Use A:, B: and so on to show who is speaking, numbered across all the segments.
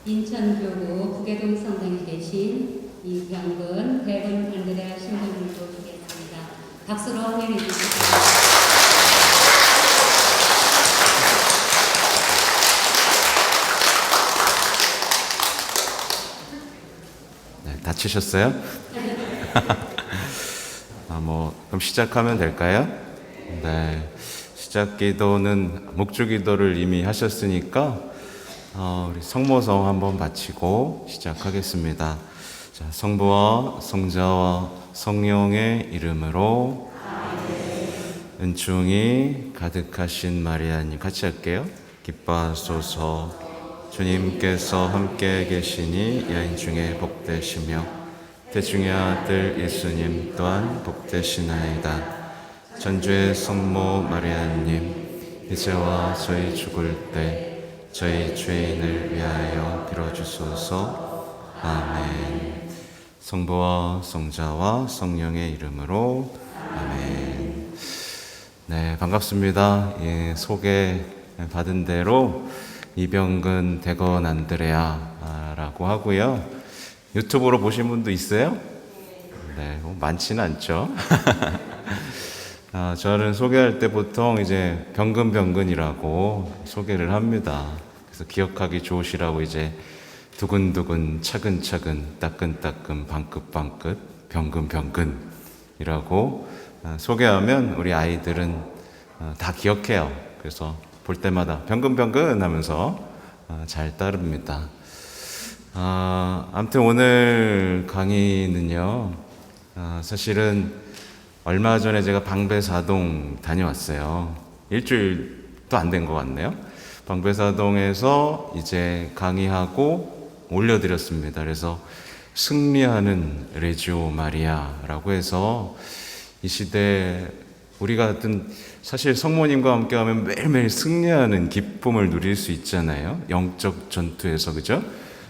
A: 인천교구 북계동 성당에 계신 이병근 대건 안드레아 신부님을 모시겠습니다. 박수로 환영해 주시기
B: 네, 다치셨어요? 그럼 시작하면 될까요? 네. 시작 기도는 목주 기도를 이미 하셨으니까, 우리 성모성 한번 바치고 시작하겠습니다. 자, 성부와 성자와 성령의 이름으로 은총이 가득하신 마리아님 같이 할게요. 기뻐하소서 주님께서 함께 계시니 여인 중에 복되시며 태중의 아들 예수님 또한 복되시나이다. 전주의 성모 마리아님 이제와 저희 죽을 때 저희 죄인을 위하여 빌어주소서. 아멘. 성부와 성자와 성령의 이름으로 아멘. 네, 반갑습니다. 예, 소개 받은 대로 이병근 대건 안드레아라고 하고요. 유튜브로 보신 분도 있어요? 네, 많지는 않죠. 저는 소개할 때 보통 이제 병근이라고 소개를 합니다. 그래서 기억하기 좋으시라고 이제 두근두근, 차근차근, 따끈따끈, 방긋방긋, 병근이라고 소개하면 우리 아이들은 다 기억해요. 그래서 볼 때마다 병근 하면서 잘 따릅니다. 아무튼 오늘 강의는요, 사실은 얼마 전에 제가 방배사동 다녀왔어요. 일주일도 안 된 것 같네요. 방배사동에서 이제 강의하고 올려드렸습니다. 그래서 승리하는 레지오 마리아라고 해서 이 시대 우리 같은 사실 성모님과 함께 하면 매일매일 승리하는 기쁨을 누릴 수 있잖아요. 영적 전투에서, 그죠?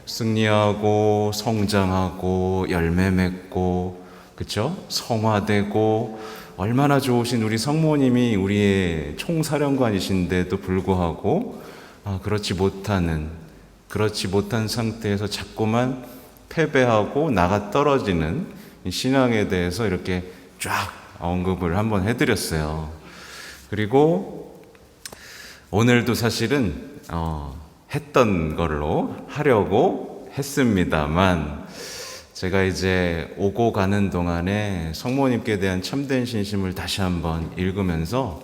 B: 승리하고 성장하고 열매 맺고, 그쵸? 성화되고, 얼마나 좋으신 우리 성모님이 우리의 총사령관이신데도 불구하고 그렇지 못한 상태에서 자꾸만 패배하고 나가 떨어지는 신앙에 대해서 이렇게 쫙 언급을 한번 해드렸어요. 그리고 오늘도 사실은 했던 걸로 하려고 했습니다만, 제가 이제 오고 가는 동안에 성모님께 대한 참된 신심을 다시 한번 읽으면서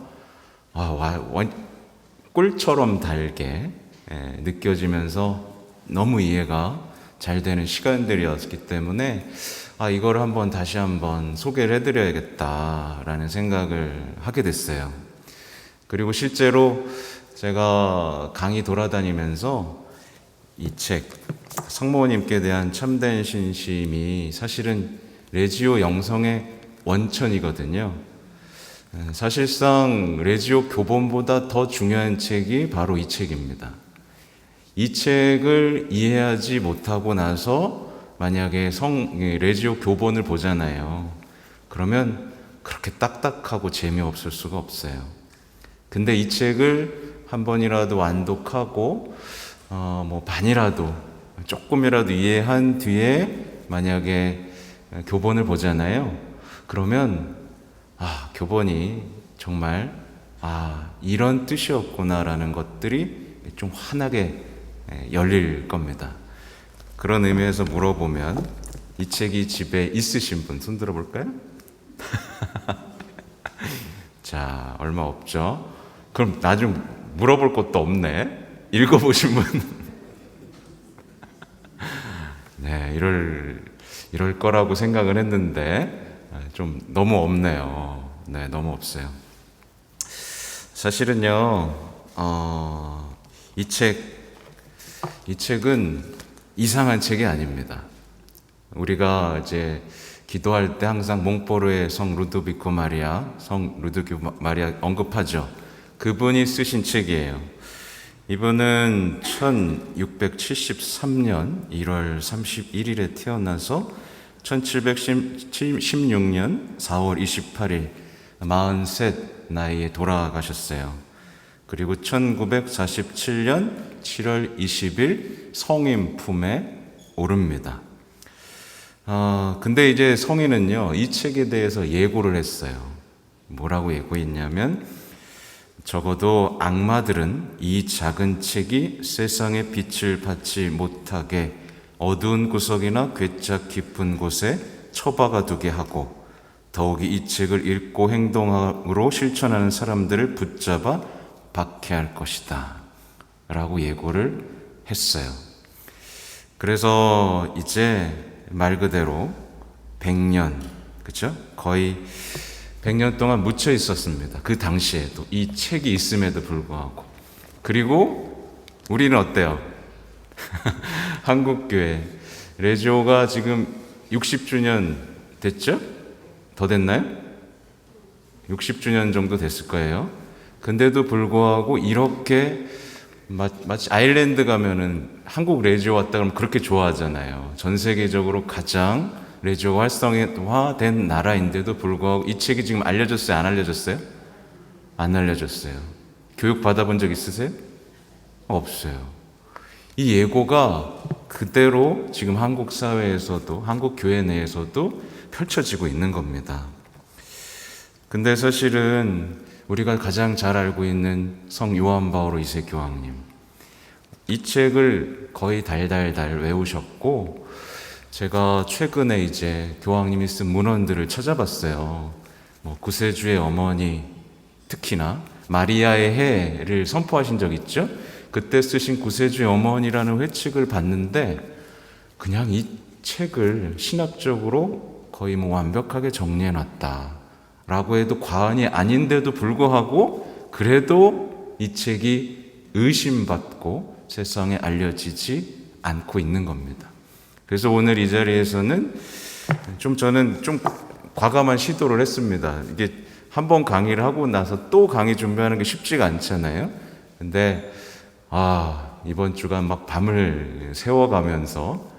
B: 꿀처럼 달게 느껴지면서 너무 이해가 잘 되는 시간들이었기 때문에 이걸 한번 다시 한번 소개를 해드려야겠다라는 생각을 하게 됐어요. 그리고 실제로 제가 강의 돌아다니면서 이 책, 성모님께 대한 참된 신심이 사실은 레지오 영성의 원천이거든요. 사실상 레지오 교본보다 더 중요한 책이 바로 이 책입니다. 이 책을 이해하지 못하고 나서 만약에 레지오 교본을 보잖아요. 그러면 그렇게 딱딱하고 재미없을 수가 없어요. 근데 이 책을 한 번이라도 완독하고 반이라도 조금이라도 이해한 뒤에 만약에 교본을 보잖아요. 그러면 교본이 정말 이런 뜻이었구나라는 것들이 좀 환하게 열릴 겁니다. 그런 의미에서 물어보면 이 책이 집에 있으신 분 손 들어볼까요? 자, 얼마 없죠? 그럼 나중에 물어볼 것도 없네. 읽어보신 분. 네, 이럴 거라고 생각을 했는데 좀 너무 없네요. 네, 너무 없어요. 사실은요, 이 책은 이상한 책이 아닙니다. 우리가 이제 기도할 때 항상 몽포르의 성 루도비코 마리아 언급하죠. 그분이 쓰신 책이에요. 이분은 1673년 1월 31일에 태어나서 1716년 4월 28일 43 나이에 돌아가셨어요. 그리고 1947년 7월 20일 성인 품에 오릅니다. 근데 이제 성인은요, 이 책에 대해서 예고를 했어요. 뭐라고 예고했냐면, 적어도 악마들은 이 작은 책이 세상의 빛을 받지 못하게 어두운 구석이나 괴짝 깊은 곳에 처박아 두게 하고, 더욱이 이 책을 읽고 행동으로 실천하는 사람들을 붙잡아 박해할 것이다 라고 예고를 했어요. 그래서 이제 말 그대로 100년, 그쵸? 거의 100년 동안 묻혀 있었습니다. 그 당시에도 이 책이 있음에도 불구하고. 그리고 우리는 어때요? 한국교회 레지오가 지금 60주년 됐죠? 더 됐나요? 60주년 정도 됐을 거예요. 근데도 불구하고 이렇게 마치 아일랜드 가면은 한국 레지오 왔다 그러면 그렇게 좋아하잖아요. 전 세계적으로 가장 레지오가 활성화된 나라인데도 불구하고 이 책이 지금 알려졌어요? 안 알려졌어요? 안 알려졌어요. 교육 받아본 적 있으세요? 없어요. 이 예고가 그대로 지금 한국 사회에서도, 한국 교회 내에서도 펼쳐지고 있는 겁니다. 근데 사실은 우리가 가장 잘 알고 있는 성 요한 바오로 2세 교황님, 이 책을 거의 달달달 외우셨고, 제가 최근에 이제 교황님이 쓴 문헌들을 찾아봤어요. 구세주의 어머니, 특히나 마리아의 해를 선포하신 적 있죠? 그때 쓰신 구세주의 어머니라는 회칙을 봤는데, 그냥 이 책을 신학적으로 거의 완벽하게 정리해놨다 라고 해도 과언이 아닌데도 불구하고, 그래도 이 책이 의심받고 세상에 알려지지 않고 있는 겁니다. 그래서 오늘 이 자리에서는 저는 좀 과감한 시도를 했습니다. 이게 한번 강의를 하고 나서 또 강의 준비하는 게 쉽지가 않잖아요. 근데 이번 주간 막 밤을 새워가면서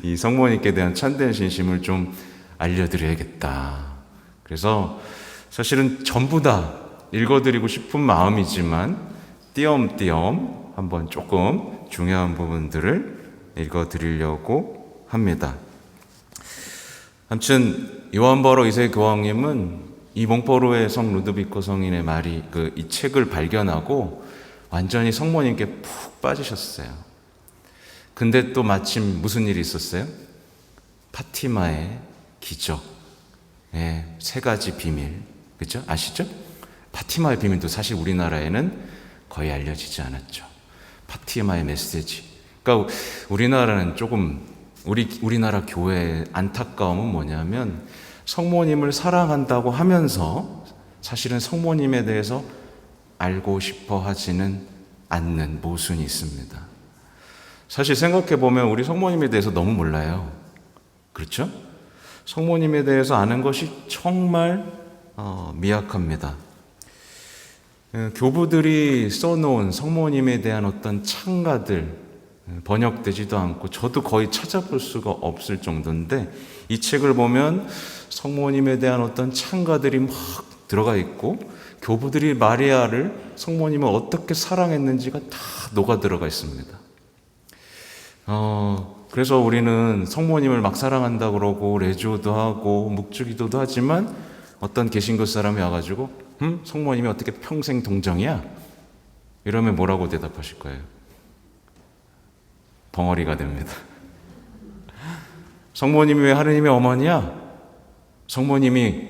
B: 이 성모님께 대한 참된 신심을 좀 알려드려야겠다. 그래서 사실은 전부 다 읽어드리고 싶은 마음이지만 띄엄띄엄 한번 조금 중요한 부분들을 읽어드리려고 합니다. 아무튼 요한 바오로 2세 교황님은 이 몽포르의 성 루드비코 성인의 말이 이 책을 발견하고 완전히 성모님께 푹 빠지셨어요. 근데 또 마침 무슨 일이 있었어요? 파티마의 기적. 세 가지 비밀. 그죠? 아시죠? 파티마의 비밀도 사실 우리나라에는 거의 알려지지 않았죠. 파티마의 메시지. 그러니까 우리나라는 조금, 우리나라 교회의 안타까움은 뭐냐면, 성모님을 사랑한다고 하면서 사실은 성모님에 대해서 알고 싶어 하지는 않는 모순이 있습니다. 사실 생각해보면 우리 성모님에 대해서 너무 몰라요. 그렇죠? 성모님에 대해서 아는 것이 정말 미약합니다. 교부들이 써놓은 성모님에 대한 어떤 창가들 번역되지도 않고 저도 거의 찾아볼 수가 없을 정도인데, 이 책을 보면 성모님에 대한 어떤 창가들이 막 들어가 있고, 교부들이 마리아를, 성모님을 어떻게 사랑했는지가 다 녹아 들어가 있습니다. 그래서 우리는 성모님을 막 사랑한다 그러고 레지오도 하고 묵주기도도 하지만, 어떤 개신교 사람이 와가지고 성모님이 어떻게 평생 동정이야? 이러면 뭐라고 대답하실 거예요? 벙어리가 됩니다. 성모님이 왜 하느님의 어머니야? 성모님이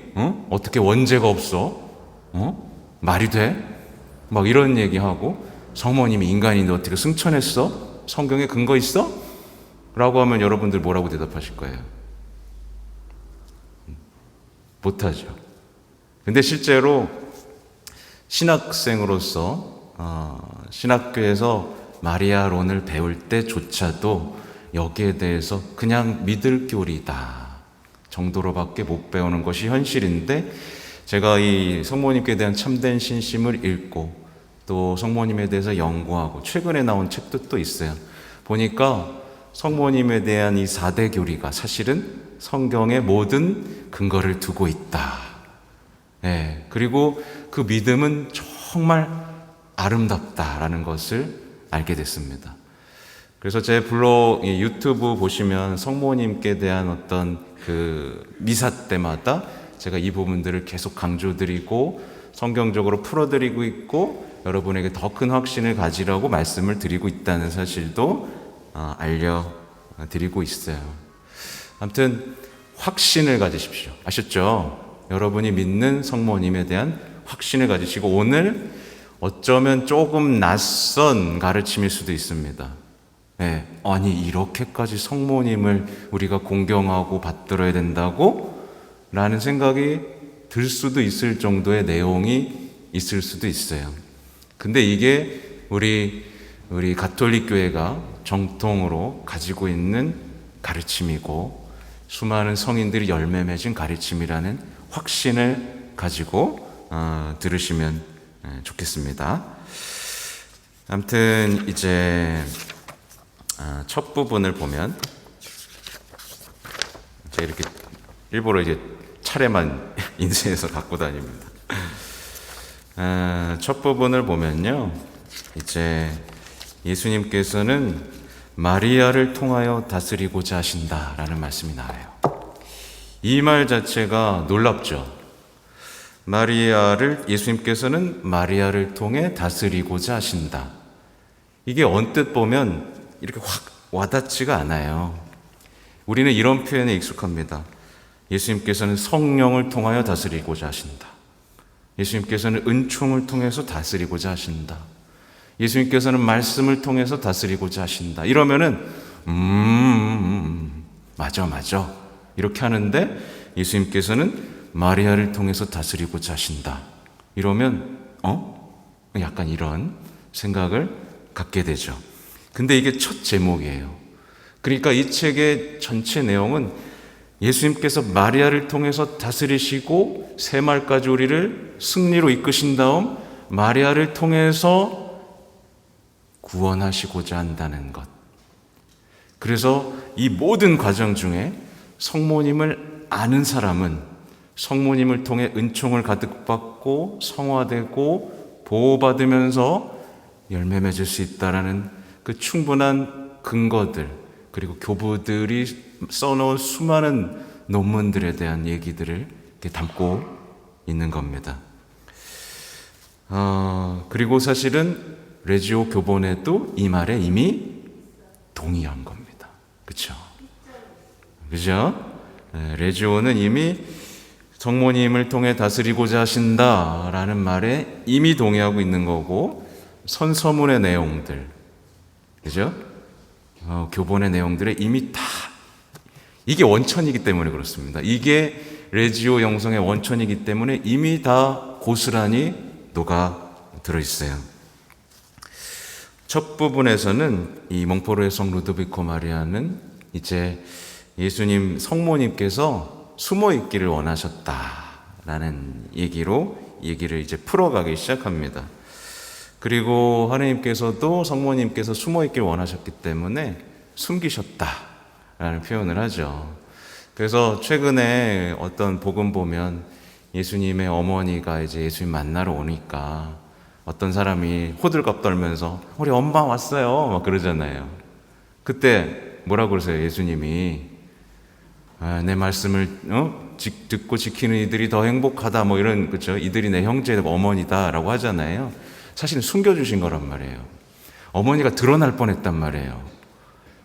B: 어떻게 원죄가 없어? 말이 돼? 막 이런 얘기하고, 성모님이 인간인데 어떻게 승천했어? 성경에 근거 있어? 라고 하면 여러분들 뭐라고 대답하실 거예요? 못하죠. 근데 실제로 신학생으로서 신학교에서 마리아론을 배울 때조차도 여기에 대해서 그냥 믿을 교리다 정도로밖에 못 배우는 것이 현실인데, 제가 이 성모님께 대한 참된 신심을 읽고 또 성모님에 대해서 연구하고 최근에 나온 책도 또 있어요. 보니까 성모님에 대한 이 4대 교리가 사실은 성경의 모든 근거를 두고 있다. 그리고 그 믿음은 정말 아름답다라는 것을 알게 됐습니다. 그래서 제 블로그, 유튜브 보시면 성모님께 대한 어떤 그 미사 때마다 제가 이 부분들을 계속 강조드리고 성경적으로 풀어드리고 있고 여러분에게 더 큰 확신을 가지라고 말씀을 드리고 있다는 사실도 알려드리고 있어요. 아무튼 확신을 가지십시오. 아셨죠? 여러분이 믿는 성모님에 대한 확신을 가지시고 오늘 어쩌면 조금 낯선 가르침일 수도 있습니다. 네, 아니 이렇게까지 성모님을 우리가 공경하고 받들어야 된다고? 라는 생각이 들 수도 있을 정도의 내용이 있을 수도 있어요. 근데 이게 우리 가톨릭 교회가 정통으로 가지고 있는 가르침이고 수많은 성인들이 열매 맺은 가르침이라는 확신을 가지고 들으시면 좋겠습니다. 아무튼 이제 첫 부분을 보면 제가 이렇게 일부러 이제 차례만 인쇄해서 갖고 다닙니다. 첫 부분을 보면요, 이제 예수님께서는 마리아를 통하여 다스리고자 하신다라는 말씀이 나와요. 이 말 자체가 놀랍죠. 예수님께서는 마리아를 통해 다스리고자 하신다. 이게 언뜻 보면 이렇게 확 와닿지가 않아요. 우리는 이런 표현에 익숙합니다. 예수님께서는 성령을 통하여 다스리고자 하신다. 예수님께서는 은총을 통해서 다스리고자 하신다. 예수님께서는 말씀을 통해서 다스리고자 하신다. 이러면은 맞아 이렇게 하는데 예수님께서는 마리아를 통해서 다스리고자 하신다. 이러면 약간 이런 생각을 갖게 되죠. 근데 이게 첫 제목이에요. 그러니까 이 책의 전체 내용은 예수님께서 마리아를 통해서 다스리시고 새말까지 우리를 승리로 이끄신 다음 마리아를 통해서 구원하시고자 한다는 것. 그래서 이 모든 과정 중에 성모님을 아는 사람은 성모님을 통해 은총을 가득 받고 성화되고 보호받으면서 열매 맺을 수 있다라는 그 충분한 근거들, 그리고 교부들이 써놓은 수많은 논문들에 대한 얘기들을 이렇게 담고 있는 겁니다. 그리고 사실은 레지오 교본에도 이 말에 이미 동의한 겁니다. 그렇죠? 레지오는 이미 성모님을 통해 다스리고자 하신다라는 말에 이미 동의하고 있는 거고, 선서문의 내용들, 그죠? 교본의 내용들에 이미 다 이게 원천이기 때문에 그렇습니다. 이게 레지오 영성의 원천이기 때문에 이미 다 고스란히 녹아 들어있어요. 첫 부분에서는 이 몽포르의 성 루도비코 마리아는 이제 예수님 성모님께서 숨어 있기를 원하셨다라는 얘기를 이제 풀어가기 시작합니다. 그리고 하나님께서도 성모님께서 숨어 있길 원하셨기 때문에 숨기셨다라는 표현을 하죠. 그래서 최근에 어떤 복음 보면 예수님의 어머니가 이제 예수님 만나러 오니까 어떤 사람이 호들갑 떨면서 우리 엄마 왔어요 막 그러잖아요. 그때 뭐라고 그러세요? 예수님이 내 말씀을 듣고 지키는 이들이 더 행복하다 뭐 이런, 그렇죠? 이들이 내 형제 어머니다라고 하잖아요. 사실은 숨겨주신 거란 말이에요. 어머니가 드러날 뻔했단 말이에요.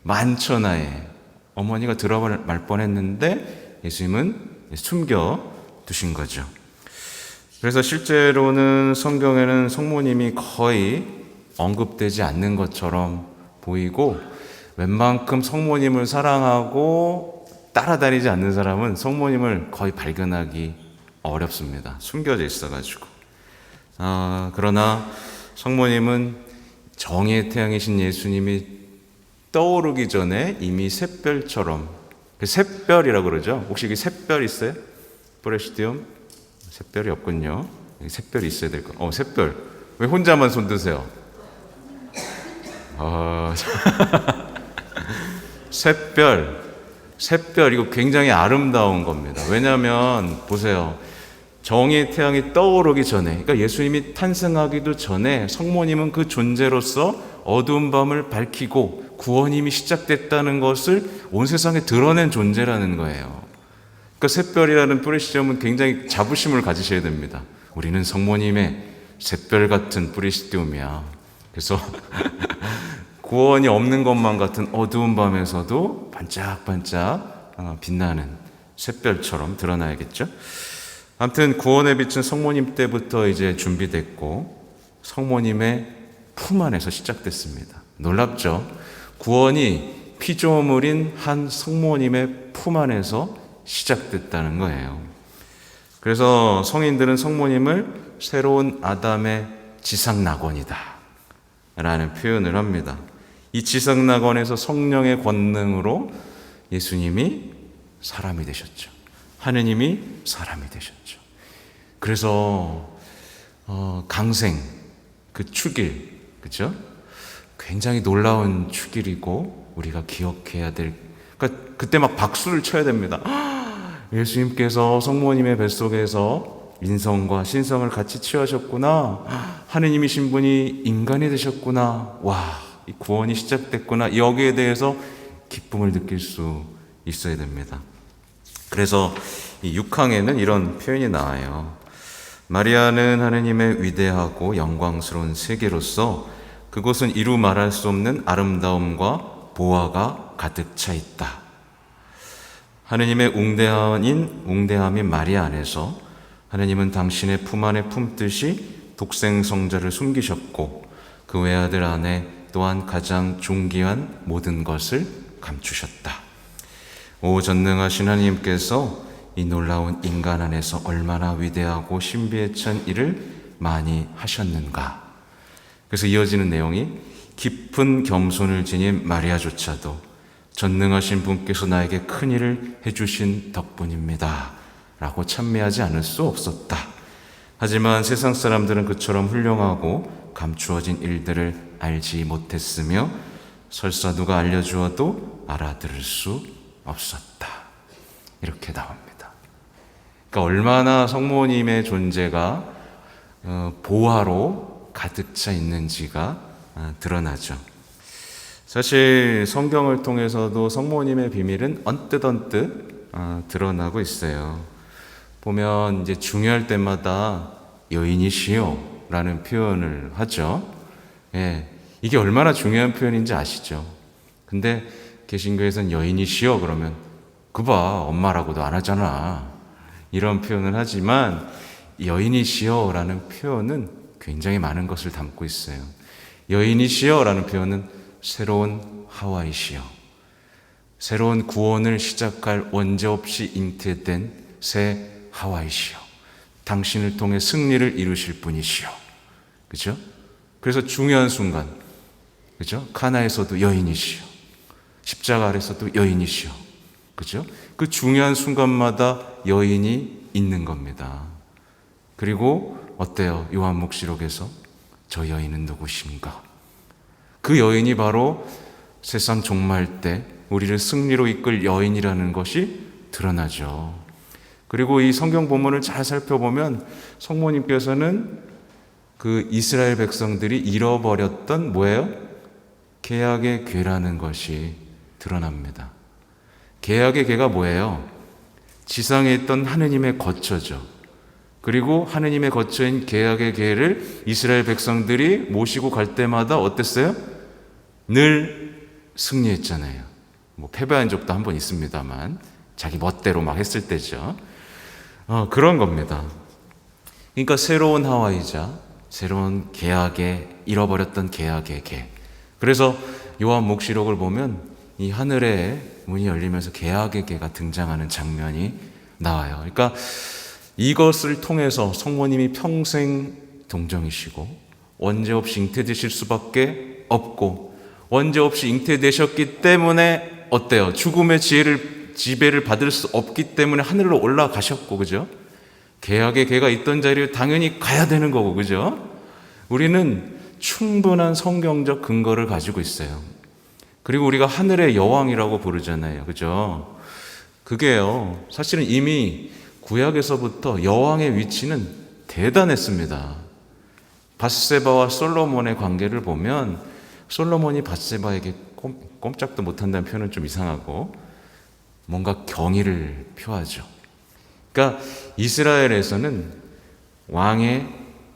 B: 만천하에 어머니가 드러날 뻔했는데 예수님은 숨겨두신 거죠. 그래서 실제로는 성경에는 성모님이 거의 언급되지 않는 것처럼 보이고, 웬만큼 성모님을 사랑하고 따라다니지 않는 사람은 성모님을 거의 발견하기 어렵습니다. 숨겨져 있어가지고. 그러나 성모님은 정의의 태양이신 예수님이 떠오르기 전에 이미 샛별처럼, 샛별이라고 그러죠. 혹시 여기 샛별 있어요? 프레시디움? 샛별이 없군요. 샛별이 있어야 될 거. 샛별. 왜 혼자만 손 드세요? 샛별 이거 굉장히 아름다운 겁니다. 왜냐하면 보세요. 정의의 태양이 떠오르기 전에, 그러니까 예수님이 탄생하기도 전에 성모님은 그 존재로서 어두운 밤을 밝히고 구원이 이미 시작됐다는 것을 온 세상에 드러낸 존재라는 거예요. 그러니까 샛별이라는 뿌리 시점은 굉장히 자부심을 가지셔야 됩니다. 우리는 성모님의 샛별 같은 뿌리 시점이야. 그래서 구원이 없는 것만 같은 어두운 밤에서도 반짝반짝 빛나는 샛별처럼 드러나야겠죠. 아무튼 구원의 빛은 성모님 때부터 이제 준비됐고 성모님의 품 안에서 시작됐습니다. 놀랍죠? 구원이 피조물인 한 성모님의 품 안에서 시작됐다는 거예요. 그래서 성인들은 성모님을 새로운 아담의 지상낙원이다 라는 표현을 합니다. 이 지상낙원에서 성령의 권능으로 예수님이 사람이 되셨죠. 하느님이 사람이 되셨죠. 그래서 강생, 그 축일, 그죠? 굉장히 놀라운 축일이고 우리가 기억해야 될. 그러니까 그때 막 박수를 쳐야 됩니다. 예수님께서 성모님의 뱃속에서 인성과 신성을 같이 취하셨구나. 하느님이신 분이 인간이 되셨구나. 와, 이 구원이 시작됐구나. 여기에 대해서 기쁨을 느낄 수 있어야 됩니다. 그래서 이 6항에는 이런 표현이 나와요. 마리아는 하느님의 위대하고 영광스러운 세계로서 그곳은 이루 말할 수 없는 아름다움과 보화가 가득 차 있다. 하느님의 웅대함인 마리아 안에서 하느님은 당신의 품 안에 품듯이 독생성자를 숨기셨고 그 외아들 안에 또한 가장 존귀한 모든 것을 감추셨다. 오 전능하신 하느님께서 이 놀라운 인간 안에서 얼마나 위대하고 신비에 찬 일을 많이 하셨는가. 그래서 이어지는 내용이 깊은 겸손을 지닌 마리아조차도 전능하신 분께서 나에게 큰 일을 해주신 덕분입니다 라고 찬미하지 않을 수 없었다. 하지만 세상 사람들은 그처럼 훌륭하고 감추어진 일들을 알지 못했으며 설사 누가 알려주어도 알아들을 수 없었다. 이렇게 나옵니다. 그러니까 얼마나 성모님의 존재가 보화로 가득 차 있는지가 드러나죠. 사실 성경을 통해서도 성모님의 비밀은 언뜻 드러나고 있어요. 보면 이제 중요할 때마다 여인이시여 라는 표현을 하죠. 예, 이게 얼마나 중요한 표현인지 아시죠? 근데 개신교에서는 여인이시여 그러면 그봐 엄마라고도 안 하잖아 이런 표현을 하지만 여인이시여 라는 표현은 굉장히 많은 것을 담고 있어요. 여인이시여 라는 표현은 새로운 하와이시여, 새로운 구원을 시작할 원죄 없이 잉태된 새 하와이시여, 당신을 통해 승리를 이루실 분이시여. 그죠? 그래서 중요한 순간, 그죠? 카나에서도 여인이시여, 십자가 아래서도 여인이시여. 그죠? 그 중요한 순간마다 여인이 있는 겁니다. 그리고 어때요? 요한묵시록에서 저 여인은 누구신가? 그 여인이 바로 세상 종말 때 우리를 승리로 이끌 여인이라는 것이 드러나죠. 그리고 이 성경 본문을 잘 살펴보면 성모님께서는 그 이스라엘 백성들이 잃어버렸던 뭐예요? 계약의 궤라는 것이 드러납니다. 계약의 궤가 뭐예요? 지상에 있던 하느님의 거처죠. 그리고 하느님의 거처인 계약의 궤를 이스라엘 백성들이 모시고 갈 때마다 어땠어요? 늘 승리했잖아요. 뭐 패배한 적도 한 번 있습니다만 자기 멋대로 막 했을 때죠. 그런 겁니다. 그러니까 새로운 하와이자 새로운 계약의 잃어버렸던 계약의 궤. 그래서 요한묵시록을 보면 이 하늘의 문이 열리면서 계약의 궤가 등장하는 장면이 나와요. 그러니까 이것을 통해서 성모님이 평생 동정이시고 원죄 없이 잉태되실 수밖에 없고 원죄 없이 잉태되셨기 때문에 어때요? 죽음의 지배를 받을 수 없기 때문에 하늘로 올라가셨고, 그죠? 계약의 궤가 있던 자리에 당연히 가야 되는 거고, 그죠? 우리는 충분한 성경적 근거를 가지고 있어요. 그리고 우리가 하늘의 여왕이라고 부르잖아요, 그죠? 그게요, 사실은 이미 구약에서부터 여왕의 위치는 대단했습니다. 밧세바와 솔로몬의 관계를 보면 솔로몬이 밧세바에게 꼼짝도 못한다는 표현은 좀 이상하고 뭔가 경의를 표하죠. 그러니까 이스라엘에서는 왕의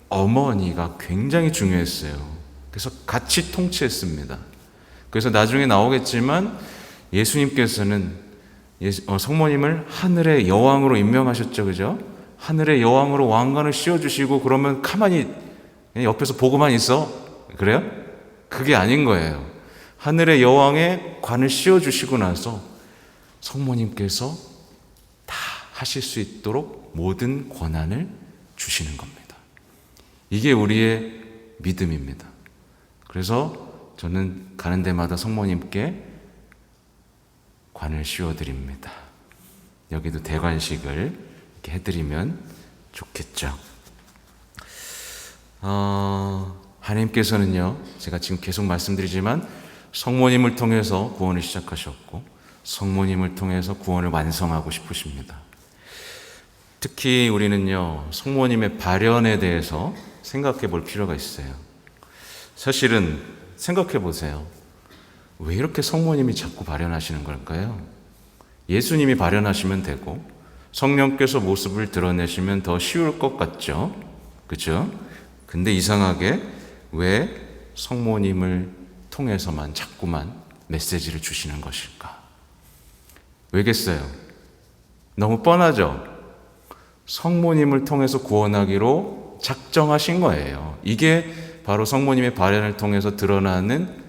B: 어머니가 굉장히 중요했어요. 그래서 같이 통치했습니다. 그래서 나중에 나오겠지만 예수님께서는 성모님을 하늘의 여왕으로 임명하셨죠. 그죠? 하늘의 여왕으로 왕관을 씌워주시고 그러면 가만히 옆에서 보고만 있어? 그래요? 그게 아닌 거예요. 하늘의 여왕의 관을 씌워주시고 나서 성모님께서 다 하실 수 있도록 모든 권한을 주시는 겁니다. 이게 우리의 믿음입니다. 그래서 저는 가는 데마다 성모님께 관을 씌워드립니다. 여기도 대관식을 이렇게 해드리면 좋겠죠. 하나님께서는요, 제가 지금 계속 말씀드리지만 성모님을 통해서 구원을 시작하셨고 성모님을 통해서 구원을 완성하고 싶으십니다. 특히 우리는요, 성모님의 발현에 대해서 생각해 볼 필요가 있어요. 사실은 생각해 보세요. 왜 이렇게 성모님이 자꾸 발현하시는 걸까요? 예수님이 발현하시면 되고 성령께서 모습을 드러내시면 더 쉬울 것 같죠? 그렇죠? 근데 이상하게 왜 성모님을 통해서만 자꾸만 메시지를 주시는 것일까? 왜겠어요? 너무 뻔하죠? 성모님을 통해서 구원하기로 작정하신 거예요. 이게 바로 성모님의 발현을 통해서 드러나는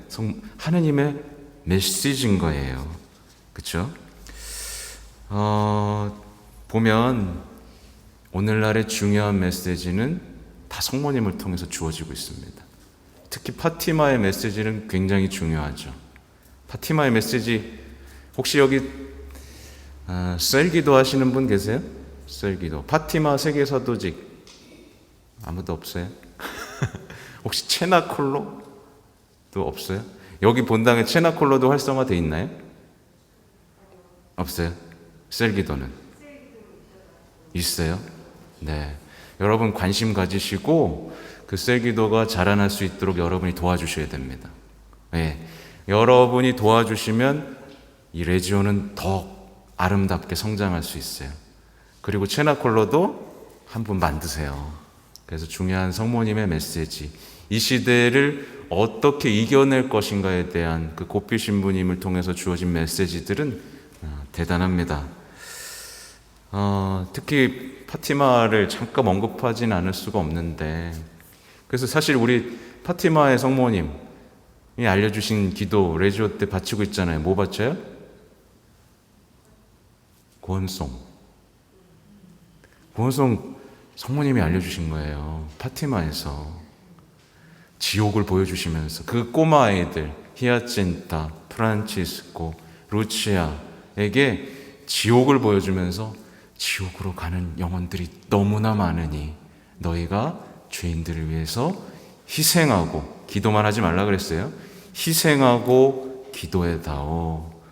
B: 하느님의 메시지인 거예요. 그렇죠? 보면 오늘날의 중요한 메시지는 다 성모님을 통해서 주어지고 있습니다. 특히 파티마의 메시지는 굉장히 중요하죠. 파티마의 메시지, 혹시 여기 셀기도 하시는 분 계세요? 셀기도. 파티마 세계사도직 아무도 없어요? 혹시 체나콜로도 없어요? 여기 본당에 체나콜로도 활성화되어 있나요? 없어요? 셀기도는? 있어요? 네. 여러분 관심 가지시고 그 셀기도가 자라날 수 있도록 여러분이 도와주셔야 됩니다. 네. 여러분이 도와주시면 이 레지오는 더 아름답게 성장할 수 있어요. 그리고 체나콜로도 한 분 만드세요. 그래서 중요한 성모님의 메시지, 이 시대를 어떻게 이겨낼 것인가에 대한 그 곱비 신부님을 통해서 주어진 메시지들은 대단합니다. 특히 파티마를 잠깐 언급하진 않을 수가 없는데, 그래서 사실 우리 파티마의 성모님이 알려주신 기도 레지오 때 바치고 있잖아요. 뭐 바쳐요? 구원송. 구원송 성모님이 알려주신 거예요. 파티마에서 지옥을 보여주시면서 그 꼬마 아이들 히아친타, 프란치스코, 루치아에게 지옥을 보여주면서 지옥으로 가는 영혼들이 너무나 많으니 너희가 죄인들을 위해서 희생하고, 기도만 하지 말라 그랬어요. 희생하고 기도해다오.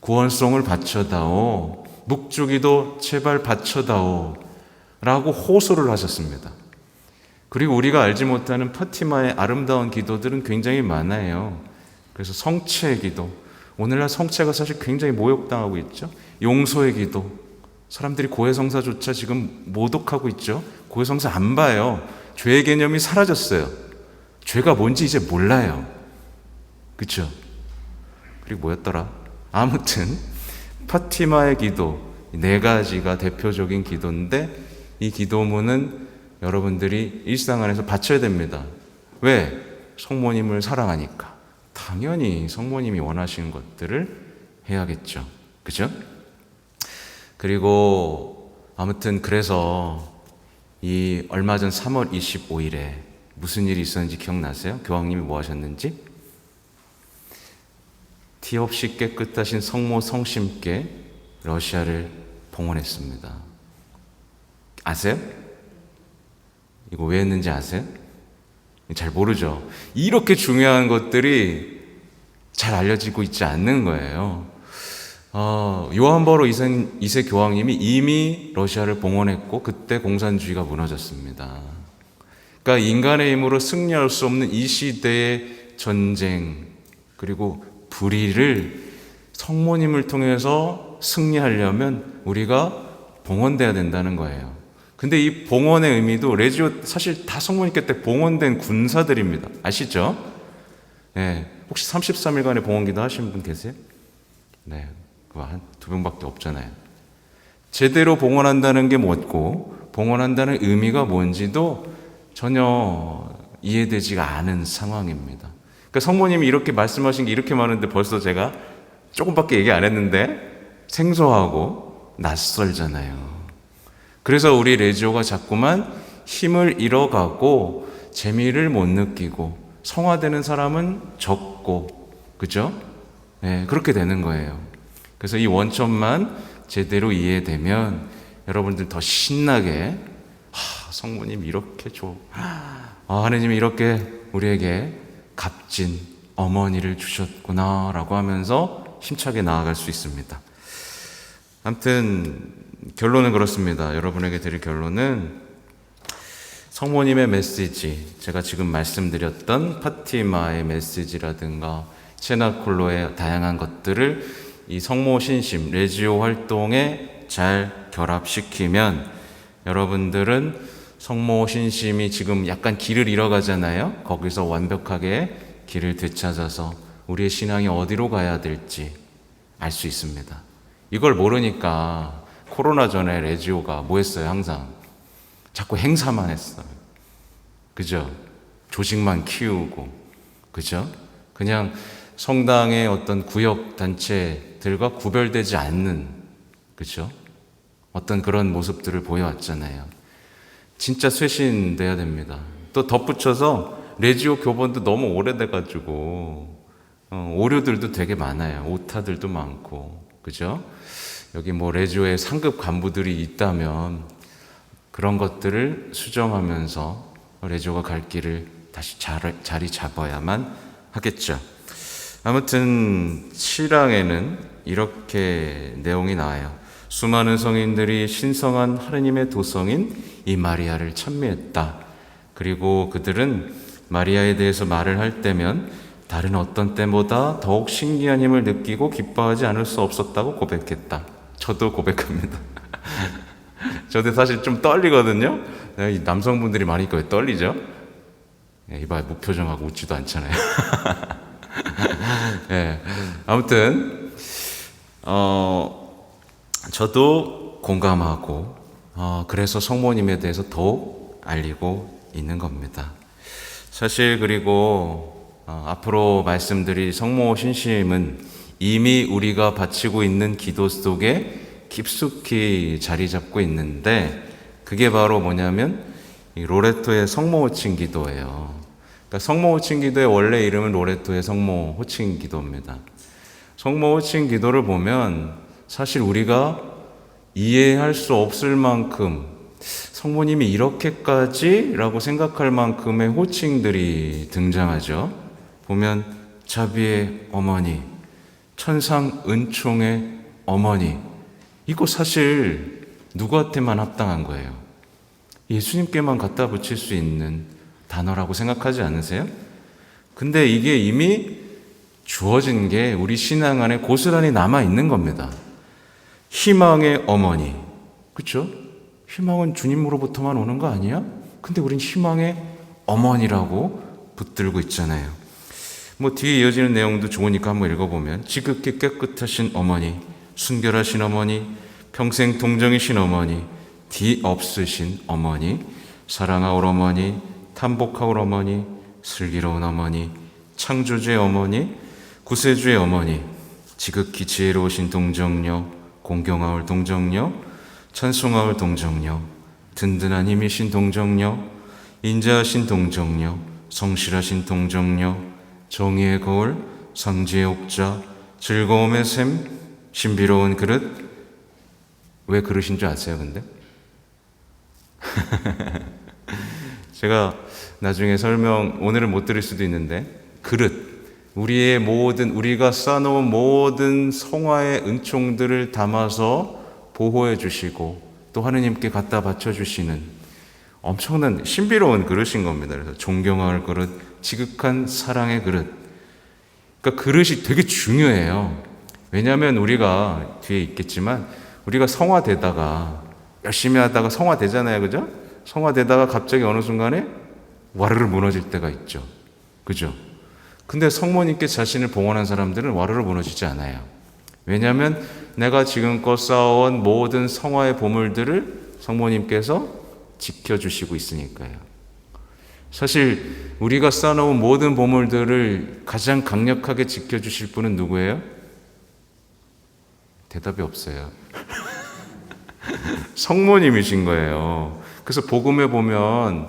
B: 구원송을 바쳐다오. 묵주기도 제발 바쳐다오. 라고 호소를 하셨습니다. 그리고 우리가 알지 못하는 파티마의 아름다운 기도들은 굉장히 많아요. 그래서 성체의 기도, 오늘날 성체가 사실 굉장히 모욕당하고 있죠. 용서의 기도, 사람들이 고해성사조차 지금 모독하고 있죠. 고해성사 안 봐요. 죄의 개념이 사라졌어요. 죄가 뭔지 이제 몰라요. 그렇죠? 그리고 뭐였더라? 아무튼 파티마의 기도, 네 가지가 대표적인 기도인데 이 기도문은 여러분들이 일상 안에서 바쳐야 됩니다. 왜? 성모님을 사랑하니까. 당연히 성모님이 원하시는 것들을 해야겠죠. 그죠? 그리고 아무튼 그래서 이 얼마 전 3월 25일에 무슨 일이 있었는지 기억나세요? 교황님이 뭐 하셨는지? 티 없이 깨끗하신 성모 성심께 러시아를 봉헌했습니다. 아세요? 이거 왜 했는지 아세요? 잘 모르죠. 이렇게 중요한 것들이 잘 알려지고 있지 않는 거예요. 요한 바로 2세 교황님이 이미 러시아를 봉헌했고 그때 공산주의가 무너졌습니다. 그러니까 인간의 힘으로 승리할 수 없는 이 시대의 전쟁 그리고 불의를 성모님을 통해서 승리하려면 우리가 봉헌돼야 된다는 거예요. 근데 이 봉헌의 의미도 레지오 사실 다 성모님께 때 봉헌된 군사들입니다. 아시죠? 네. 혹시 33일간의 봉헌기도 하신 분 계세요? 네. 한 2명밖에 없잖아요. 제대로 봉헌한다는 게 뭐고 봉헌한다는 의미가 뭔지도 전혀 이해되지가 않은 상황입니다. 그러니까 성모님이 이렇게 말씀하신 게 이렇게 많은데 벌써 제가 조금밖에 얘기 안 했는데 생소하고 낯설잖아요. 그래서 우리 레지오가 자꾸만 힘을 잃어가고 재미를 못 느끼고 성화되는 사람은 적고 그죠? 네, 그렇게 되는 거예요. 그래서 이 원천만 제대로 이해되면 여러분들 더 신나게 성모님 이렇게 하느님이 이렇게 우리에게 값진 어머니를 주셨구나 라고 하면서 힘차게 나아갈 수 있습니다. 아무튼 결론은 그렇습니다. 여러분에게 드릴 결론은 성모님의 메시지, 제가 지금 말씀드렸던 파티마의 메시지라든가 체나콜로의 다양한 것들을 이 성모 신심, 레지오 활동에 잘 결합시키면 여러분들은 성모 신심이 지금 약간 길을 잃어가잖아요. 거기서 완벽하게 길을 되찾아서 우리의 신앙이 어디로 가야 될지 알 수 있습니다. 이걸 모르니까 코로나 전에 레지오가 뭐 했어요? 항상 자꾸 행사만 했어요. 그죠? 조직만 키우고 그죠? 그냥 성당의 어떤 구역 단체들과 구별되지 않는 그죠? 어떤 그런 모습들을 보여왔잖아요. 진짜 쇄신돼야 됩니다. 또 덧붙여서 레지오 교본도 너무 오래돼가지고 오류들도 되게 많아요. 오타들도 많고 그죠? 여기 뭐 레지오의 상급 간부들이 있다면 그런 것들을 수정하면서 레지오가 갈 길을 다시 자리 잡아야만 하겠죠. 아무튼 신앙에는 이렇게 내용이 나와요. 수많은 성인들이 신성한 하느님의 도성인 이 마리아를 찬미했다. 그리고 그들은 마리아에 대해서 말을 할 때면 다른 어떤 때보다 더욱 신기한 힘을 느끼고 기뻐하지 않을 수 없었다고 고백했다. 저도 고백합니다. 저도 사실 좀 떨리거든요. 남성분들이 많으니까 왜 떨리죠? 이봐요, 무표정하고 웃지도 않잖아요. 네, 아무튼 저도 공감하고 그래서 성모님에 대해서 더욱 알리고 있는 겁니다. 사실 그리고 앞으로 말씀드릴 성모 신심은 이미 우리가 바치고 있는 기도 속에 깊숙이 자리 잡고 있는데 그게 바로 뭐냐면 이 로레토의 성모 호칭 기도예요. 그러니까 성모 호칭 기도의 원래 이름은 로레토의 성모 호칭 기도입니다. 성모 호칭 기도를 보면 사실 우리가 이해할 수 없을 만큼 성모님이 이렇게까지라고 생각할 만큼의 호칭들이 등장하죠. 보면 자비의 어머니, 천상 은총의 어머니, 이거 사실 누구한테만 합당한 거예요? 예수님께만 갖다 붙일 수 있는 단어라고 생각하지 않으세요? 근데 이게 이미 주어진 게 우리 신앙 안에 고스란히 남아 있는 겁니다. 희망의 어머니, 그렇죠? 희망은 주님으로부터만 오는 거 아니야? 근데 우린 희망의 어머니라고 붙들고 있잖아요. 뭐 뒤에 이어지는 내용도 좋으니까 한번 읽어보면 지극히 깨끗하신 어머니, 순결하신 어머니, 평생 동정이신 어머니, 뒤 없으신 어머니, 사랑하올 어머니, 탐복하올 어머니, 슬기로운 어머니, 창조주의 어머니, 구세주의 어머니, 지극히 지혜로우신 동정녀, 공경하올 동정녀, 찬송하올 동정녀, 든든한 힘이신 동정녀, 인자하신 동정녀, 성실하신 동정녀, 정의의 거울, 상지의 옥자, 즐거움의 샘, 신비로운 그릇. 왜 그릇인 줄 아세요, 근데? 제가 나중에 설명, 오늘은 못 드릴 수도 있는데, 그릇. 우리가 쌓아놓은 모든 성화의 은총들을 담아서 보호해 주시고 또 하느님께 갖다 바쳐주시는 엄청난 신비로운 그릇인 겁니다. 그래서 존경할 그릇, 지극한 사랑의 그릇. 그러니까 그릇이 되게 중요해요. 왜냐하면 우리가 뒤에 있겠지만 우리가 성화되다가 열심히 하다가 성화되잖아요. 그죠? 성화되다가 갑자기 어느 순간에 와르르 무너질 때가 있죠. 그죠? 근데 성모님께 자신을 봉헌한 사람들은 와르르 무너지지 않아요. 왜냐하면 내가 지금껏 쌓아온 모든 성화의 보물들을 성모님께서 지켜주시고 있으니까요. 사실 우리가 쌓아놓은 모든 보물들을 가장 강력하게 지켜주실 분은 누구예요? 대답이 없어요. 성모님이신 거예요. 그래서 복음에 보면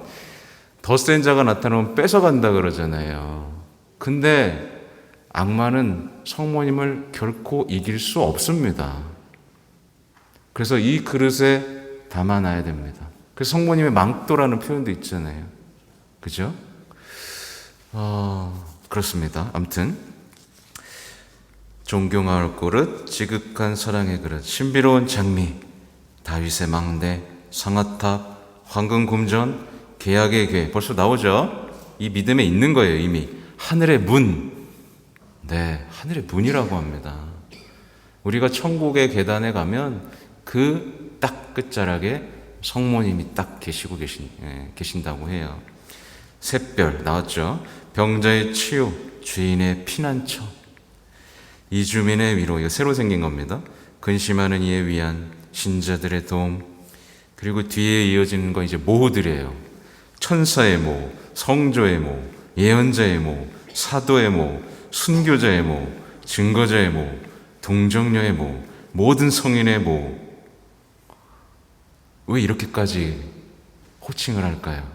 B: 더 센 자가 나타나면 뺏어간다 그러잖아요. 근데 악마는 성모님을 결코 이길 수 없습니다. 그래서 이 그릇에 담아놔야 됩니다. 그래서 성모님의 망토라는 표현도 있잖아요. 그죠? 그렇습니다. 아무튼 존경할 그릇, 지극한 사랑의 그릇, 신비로운 장미, 다윗의 망대, 상아탑, 황금궁전, 계약의 궤. 벌써 나오죠? 이 믿음에 있는 거예요. 이미 하늘의 문. 네, 하늘의 문이라고 합니다. 우리가 천국의 계단에 가면 그 딱 끝자락에 성모님이 딱 계신다고 해요. 샛별 나왔죠? 병자의 치유, 죄인의 피난처, 이주민의 위로. 이거 새로 생긴 겁니다. 근심하는 이의 위안, 신자들의 도움. 그리고 뒤에 이어지는 건 이제 모들이에요. 천사의 모, 성조의 모, 예언자의 모, 사도의 모, 순교자의 모, 증거자의 모, 동정녀의 모, 모든 성인의 모. 왜 이렇게까지 호칭을 할까요?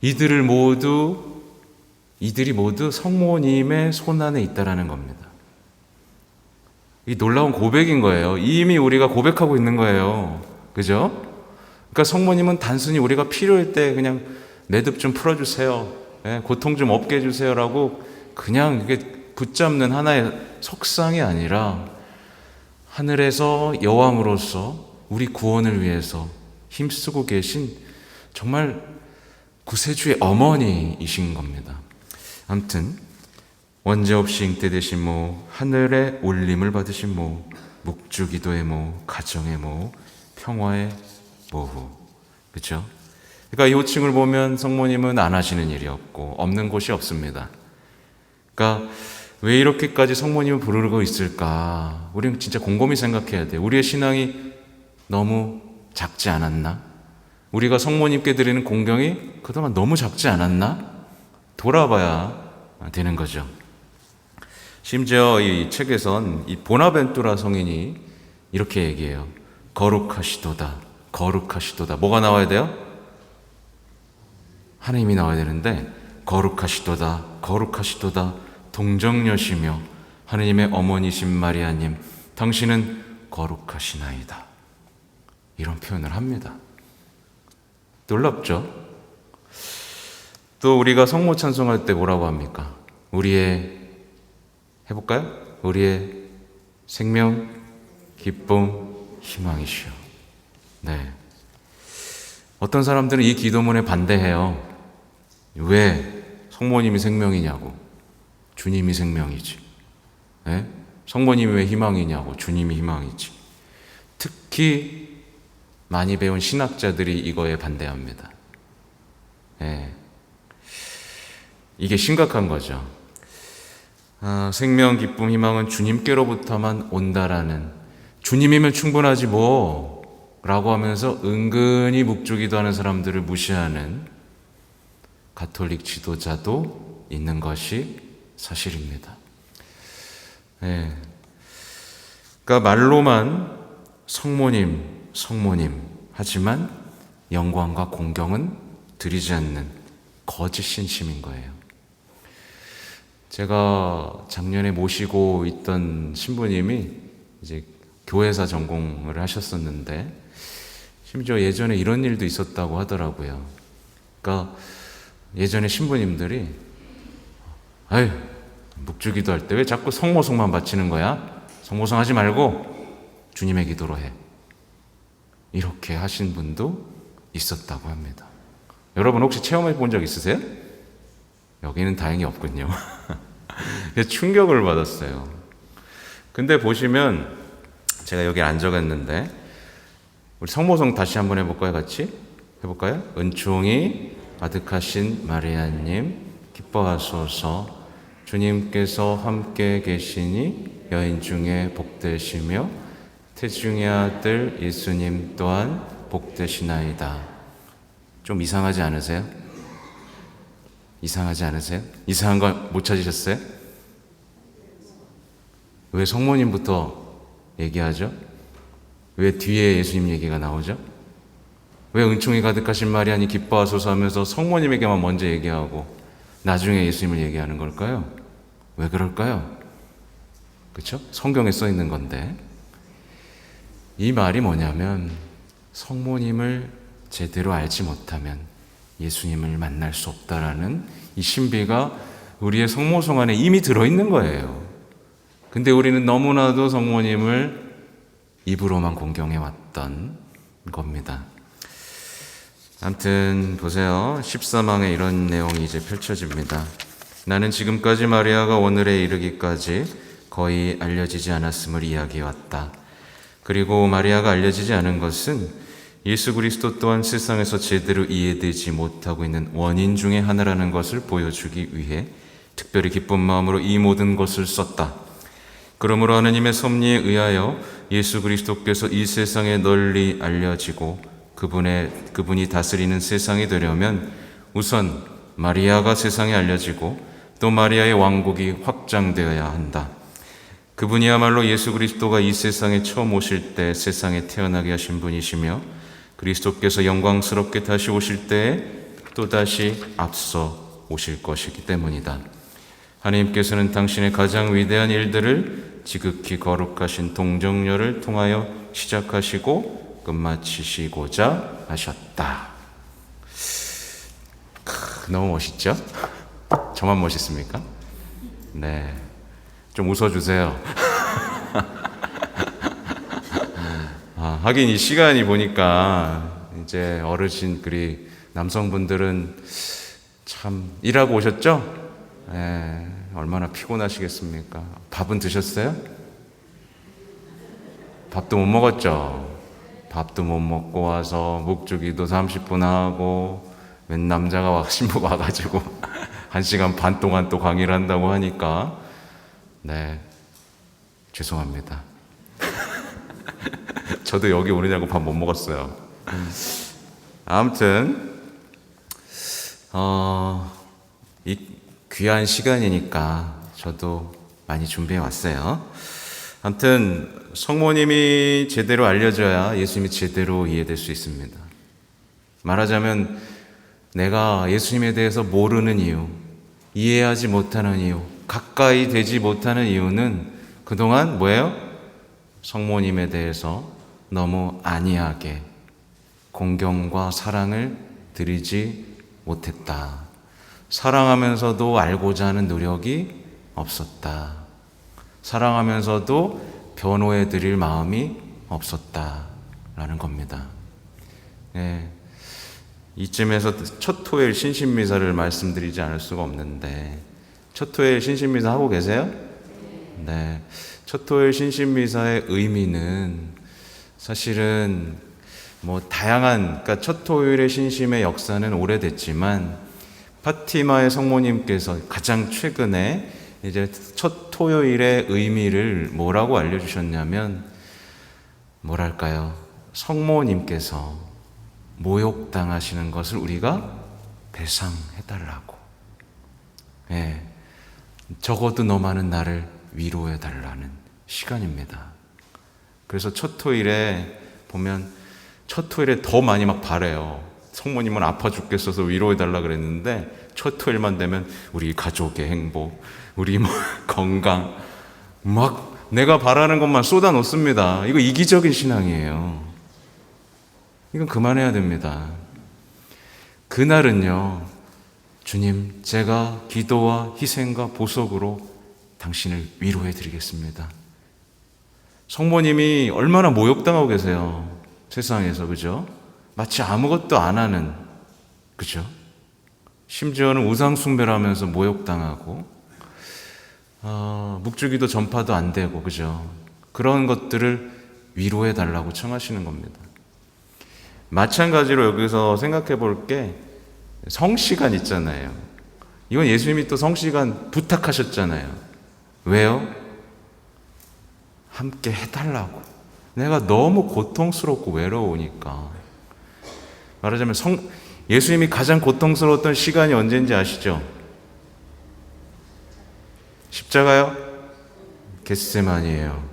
B: 이들이 모두 성모님의 손안에 있다라는 겁니다. 이 놀라운 고백인 거예요. 이미 우리가 고백하고 있는 거예요. 그죠? 그러니까 성모님은 단순히 우리가 필요할 때 그냥 매듭 좀 풀어주세요. 고통 좀 없게 해주세요라고 그냥 이게 붙잡는 하나의 석상이 아니라 하늘에서 여왕으로서 우리 구원을 위해서 힘쓰고 계신 정말 구세주의 어머니이신 겁니다. 아무튼 원죄 없이 잉태되신 모, 하늘의 올림을 받으신 모, 묵주기도의 모, 가정의 모, 평화의 모후. 그렇죠? 그러니까 이 호칭을 보면 성모님은 안 하시는 일이 없고 없는 곳이 없습니다. 그러니까 왜 이렇게까지 성모님을 부르고 있을까? 우리는 진짜 곰곰이 생각해야 돼요. 우리의 신앙이 너무 작지 않았나? 우리가 성모님께 드리는 공경이 그동안 너무 작지 않았나? 돌아봐야 되는 거죠. 심지어 이 책에선 이 보나벤투라 성인이 이렇게 얘기해요. 거룩하시도다, 거룩하시도다. 뭐가 나와야 돼요? 하나님이 나와야 되는데 거룩하시도다, 거룩하시도다, 동정녀시며 하느님의 어머니신 마리아님, 당신은 거룩하시나이다. 이런 표현을 합니다. 놀랍죠? 또 우리가 성모 찬송할 때 뭐라고 합니까? 해볼까요? 우리의 생명, 기쁨, 희망이시여. 네. 어떤 사람들은 이 기도문에 반대해요. 왜 성모님이 생명이냐고. 주님이 생명이지. 네? 성모님이 왜 희망이냐고. 주님이 희망이지. 특히 많이 배운 신학자들이 이거에 반대합니다. 네. 이게 심각한 거죠. 생명, 기쁨, 희망은 주님께로부터만 온다라는, 주님이면 충분하지 뭐 라고 하면서 은근히 묵주기도 하는 사람들을 무시하는 가톨릭 지도자도 있는 것이 사실입니다. 네. 그러니까 말로만 성모님 하지만 영광과 공경은 드리지 않는 거짓 신심인 거예요. 제가 작년에 모시고 있던 신부님이 이제 교회사 전공을 하셨었는데 심지어 예전에 이런 일도 있었다고 하더라고요. 그러니까 예전에 신부님들이 아유, 묵주기도 할 때 왜 자꾸 성모송만 바치는 거야? 성모송 하지 말고 주님의 기도로 해. 이렇게 하신 분도 있었다고 합니다. 여러분 혹시 체험해 본 적 있으세요? 여기는 다행히 없군요. 충격을 받았어요. 근데 보시면 제가 여기 안 적었는데 우리 성모송 다시 한번 해볼까요? 같이 해볼까요? 은총이 가득하신 마리아님 기뻐하소서. 주님께서 함께 계시니 여인 중에 복되시며 태중의 아들 예수님 또한 복되시나이다. 좀 이상하지 않으세요? 이상하지 않으세요? 이상한 거 못 찾으셨어요? 왜 성모님부터 얘기하죠? 왜 뒤에 예수님 얘기가 나오죠? 왜 은총이 가득하신 마리아니 기뻐하소서 하면서 성모님에게만 먼저 얘기하고 나중에 예수님을 얘기하는 걸까요? 왜 그럴까요? 그렇죠? 성경에 써 있는 건데 이 말이 뭐냐면 성모님을 제대로 알지 못하면 예수님을 만날 수 없다라는 이 신비가 우리의 성모송 안에 이미 들어있는 거예요. 근데 우리는 너무나도 성모님을 입으로만 공경해 왔던 겁니다. 아무튼 보세요. 13항에 이런 내용이 이제 펼쳐집니다. 나는 지금까지 마리아가 오늘에 이르기까지 거의 알려지지 않았음을 이야기해왔다. 그리고 마리아가 알려지지 않은 것은 예수 그리스도 또한 세상에서 제대로 이해되지 못하고 있는 원인 중에 하나라는 것을 보여주기 위해 특별히 기쁜 마음으로 이 모든 것을 썼다. 그러므로 하느님의 섭리에 의하여 예수 그리스도께서 이 세상에 널리 알려지고 그분이 다스리는 세상이 되려면 우선 마리아가 세상에 알려지고 또 마리아의 왕국이 확장되어야 한다. 그분이야말로 예수 그리스도가 이 세상에 처음 오실 때 세상에 태어나게 하신 분이시며 그리스도께서 영광스럽게 다시 오실 때에 또다시 앞서 오실 것이기 때문이다. 하나님께서는 당신의 가장 위대한 일들을 지극히 거룩하신 동정녀를 통하여 시작하시고 끝마치시고자 하셨다. 너무 멋있죠? 저만 멋있습니까? 네, 좀 웃어주세요. 하긴 이 시간이 보니까 이제 어르신 그리 남성분들은 참 일하고 오셨죠? 얼마나 피곤하시겠습니까? 밥은 드셨어요? 밥도 못 먹었죠? 밥도 못 먹고 와서 묵주기도 30분 하고 웬 남자가 신부 와가지고 1시간 반 동안 또 강의를 한다고 하니까 네, 죄송합니다. 저도 여기 오느냐고 밥 못 먹었어요. 아무튼 이 귀한 시간이니까 저도 많이 준비해 왔어요. 아무튼 성모님이 제대로 알려져야 예수님이 제대로 이해될 수 있습니다. 말하자면 내가 예수님에 대해서 모르는 이유, 이해하지 못하는 이유, 가까이 되지 못하는 이유는 그동안 뭐예요? 성모님에 대해서 너무 안이하게 공경과 사랑을 드리지 못했다. 사랑하면서도 알고자 하는 노력이 없었다. 사랑하면서도 변호해 드릴 마음이 없었다라는 겁니다. 네. 이쯤에서 첫 토요일 신신미사를 말씀드리지 않을 수가 없는데 첫 토요일 신신미사 하고 계세요? 네. 첫 토요일 신신미사의 의미는 사실은 뭐 다양한, 그러니까 첫 토요일의 신심의 역사는 오래됐지만 파티마의 성모님께서 가장 최근에 이제 첫 토요일의 의미를 뭐라고 알려주셨냐면 뭐랄까요? 성모님께서 모욕당하시는 것을 우리가 배상해달라고. 예, 적어도 너만은 나를 위로해달라는 시간입니다. 그래서 첫 토요일에 보면 첫 토요일에 더 많이 막 바래요. 성모님은 아파 죽겠어서 위로해달라 그랬는데 첫 토요일만 되면 우리 가족의 행복, 우리 뭐 건강, 막 내가 바라는 것만 쏟아 놓습니다. 이거 이기적인 신앙이에요. 이건 그만해야 됩니다. 그날은요, 주님, 제가 기도와 희생과 보석으로 당신을 위로해 드리겠습니다. 성모님이 얼마나 모욕당하고 계세요. 세상에서, 그죠? 마치 아무것도 안 하는, 그죠? 심지어는 우상숭배를 하면서 모욕당하고, 묵주기도 전파도 안 되고, 그죠? 그런 것들을 위로해 달라고 청하시는 겁니다. 마찬가지로 여기서 생각해 볼 게 성시간 있잖아요. 이건 예수님이 또 성시간 부탁하셨잖아요. 왜요? 함께 해달라고. 내가 너무 고통스럽고 외로우니까. 말하자면 예수님이 가장 고통스러웠던 시간이 언제인지 아시죠? 십자가요? 겟세마니예요.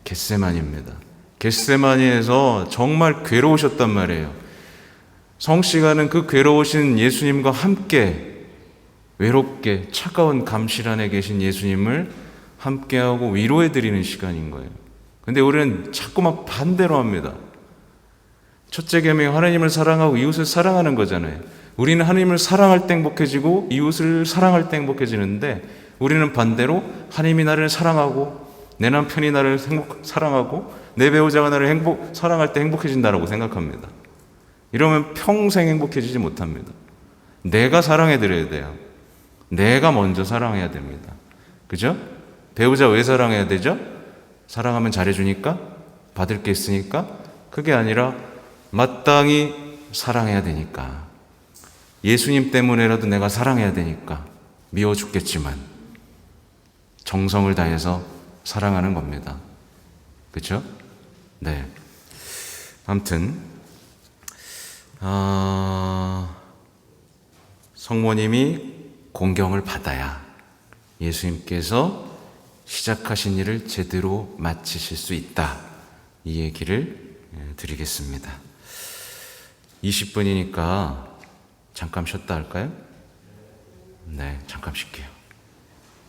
B: 겟세마니입니다. 겟세마니에서 정말 괴로우셨단 말이에요. 성시간은 그 괴로우신 예수님과 함께 외롭게 차가운 감실 안에 계신 예수님을 함께하고 위로해드리는 시간인 거예요. 근데 우리는 자꾸만 반대로 합니다. 첫째 계명이 하나님을 사랑하고 이웃을 사랑하는 거잖아요. 우리는 하나님을 사랑할 때 행복해지고 이웃을 사랑할 때 행복해지는데, 우리는 반대로 하나님이 나를 사랑하고 내 남편이 나를 사랑하고 내 배우자가 나를 사랑할 때 행복해진다라고 생각합니다. 이러면 평생 행복해지지 못합니다. 내가 사랑해드려야 돼요. 내가 먼저 사랑해야 됩니다. 그죠? 배우자 왜 사랑해야 되죠? 사랑하면 잘해주니까? 받을 게 있으니까? 그게 아니라 마땅히 사랑해야 되니까. 예수님 때문에라도 내가 사랑해야 되니까. 미워 죽겠지만 정성을 다해서 사랑하는 겁니다. 그렇죠? 네. 아무튼 성모님이 공경을 받아야 예수님께서 시작하신 일을 제대로 마치실 수 있다. 이 얘기를 드리겠습니다. 20분이니까 잠깐 쉬었다 할까요? 네, 잠깐 쉴게요.